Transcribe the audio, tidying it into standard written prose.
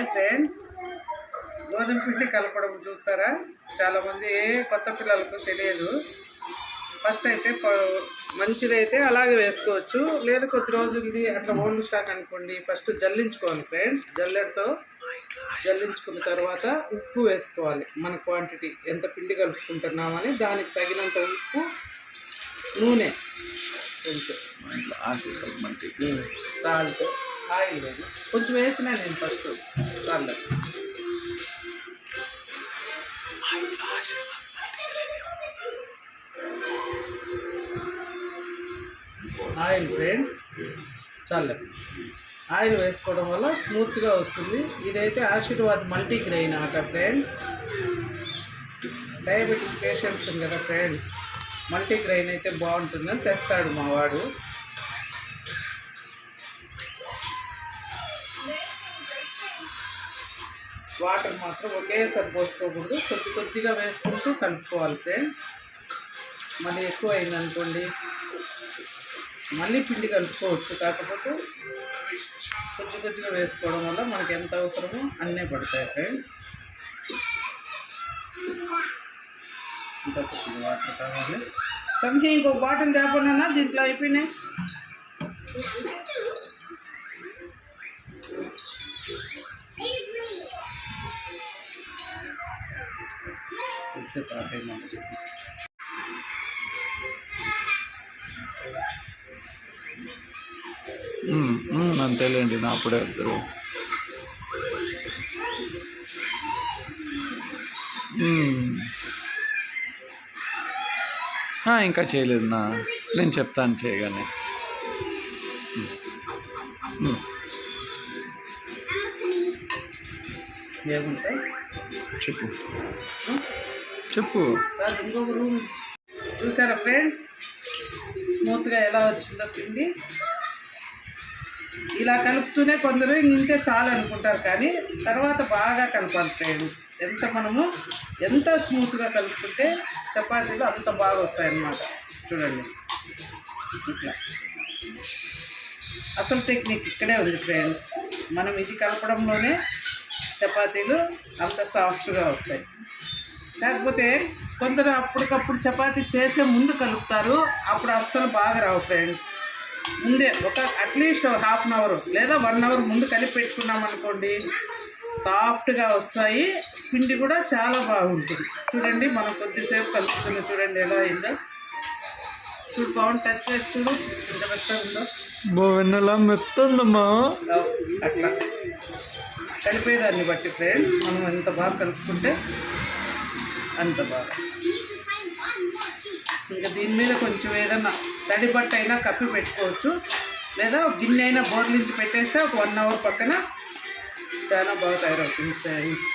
Hi friends, గోధుమ పిండి కలపడం చూస్తారా? చాలామంది కొత్త పిల్లలకు తెలియదు. ఫస్ట్ అయితే మంచిదైతే అలాగే వేసుకోవచ్చు, లేదా కొద్ది రోజులది అట్లా ఓల్డ్ స్టాక్ అనుకోండి. ఫస్ట్ జల్లించుకోవాలి ఫ్రెండ్స్. జల్లెడతో జల్లించుకున్న తర్వాత ఉప్పు వేసుకోవాలి. మన క్వాంటిటీ ఎంత పిండి కలుపుకుంటున్నామని దానికి తగినంత ఉప్పు, నూనె, సాల్ట్, ఆయిల్ లేదు కొంచెం వేసినా నేను ఫస్ట్ చాలు. ఆయిల్ ఫ్రెండ్స్ చాలు. ఆయిల్ వేసుకోవడం వల్ల స్మూత్గా వస్తుంది. ఇదైతే ఆశీర్వాద్ మల్టీగ్రెయిన్ ఆట ఫ్రెండ్స్. డయాబెటిక్ పేషెంట్స్ ఉంది కదా ఫ్రెండ్స్, మల్టీగ్రెయిన్ అయితే బాగుంటుందని తెస్తాడు మా వాడు. వాటర్ మాత్రం ఒకేసారి పోసుకోకూడదు, కొద్ది కొద్దిగా వేసుకుంటూ కలుపుకోవాలి ఫ్రెండ్స్. మళ్ళీ ఎక్కువ అయిందనుకోండి మళ్ళీ పిండి కలుపుకోవచ్చు, కాకపోతే కొద్ది కొద్దిగా వేసుకోవడం వల్ల మనకి ఎంత అవసరమో అన్నీ పడతాయి ఫ్రెండ్స్. ఇంకా కొద్దిగా వాటర్ కావాలి. సంథింగ్ ఇంకో బాటిల్ తేపన్నా దీంట్లో అయిపోయినాయి. చూపిస్తాను. అంతేలేండి, నా అప్పుడే వద్దరు. ఇంకా చేయలేదు నా, నేను చెప్తాను చేయగానే. చెప్పు చెప్పు. ఇంకొక రూమ్ చూసారా ఫ్రెండ్స్, స్మూత్గా ఎలా వచ్చిందో పిండి. ఇలా కలుపుతూనే కొందరు ఇంతే చాలు అనుకుంటారు, కానీ తర్వాత బాగా కలపాలి ఫ్రెండ్స్. ఎంత స్మూత్గా కలుపుకుంటే చపాతీలు అంత బాగా వస్తాయన్నమాట. చూడండి ఇట్లా. అసలు టెక్నిక్ ఇక్కడే ఉంది ఫ్రెండ్స్. మనం ఇది కలపడంలోనే చపాతీలు అంత సాఫ్ట్గా వస్తాయి. కాకపోతే కొందరు అప్పటికప్పుడు చపాతీ చేసే ముందు కలుపుతారు, అప్పుడు అస్సలు బాగా రావు ఫ్రెండ్స్. ముందే అట్లీస్ట్ 1/2 అవర్ లేదా 1 అవర్ ముందు కలిపి పెట్టుకున్నాం అనుకోండి, సాఫ్ట్గా వస్తాయి. పిండి కూడా చాలా బాగుంటుంది. చూడండి మనం కొద్దిసేపు కలుపుతున్నాం, చూడండి ఎలా అయిందో. చూడు పవన్, టచ్ చేసి చూడు ఎంత మెత్తగా ఉందో. వెన్నెలా మెత్తుందమ్మా. అట్లా కలిపేదాన్ని బట్టి ఫ్రెండ్స్ మనం ఎంత బాగా కలుపుకుంటే అంత బాగా. ఇంకా దీని మీద కొంచెం ఏదన్నా తడి బట్ట అయినా కప్పి పెట్టుకోవచ్చు, లేదా గిన్నె అయినా బోర్లించి పెట్టేస్తే ఒక 1 అవర్ పక్కన చాలా బాగా తయారవుతుంది ఫ్రెండ్స్.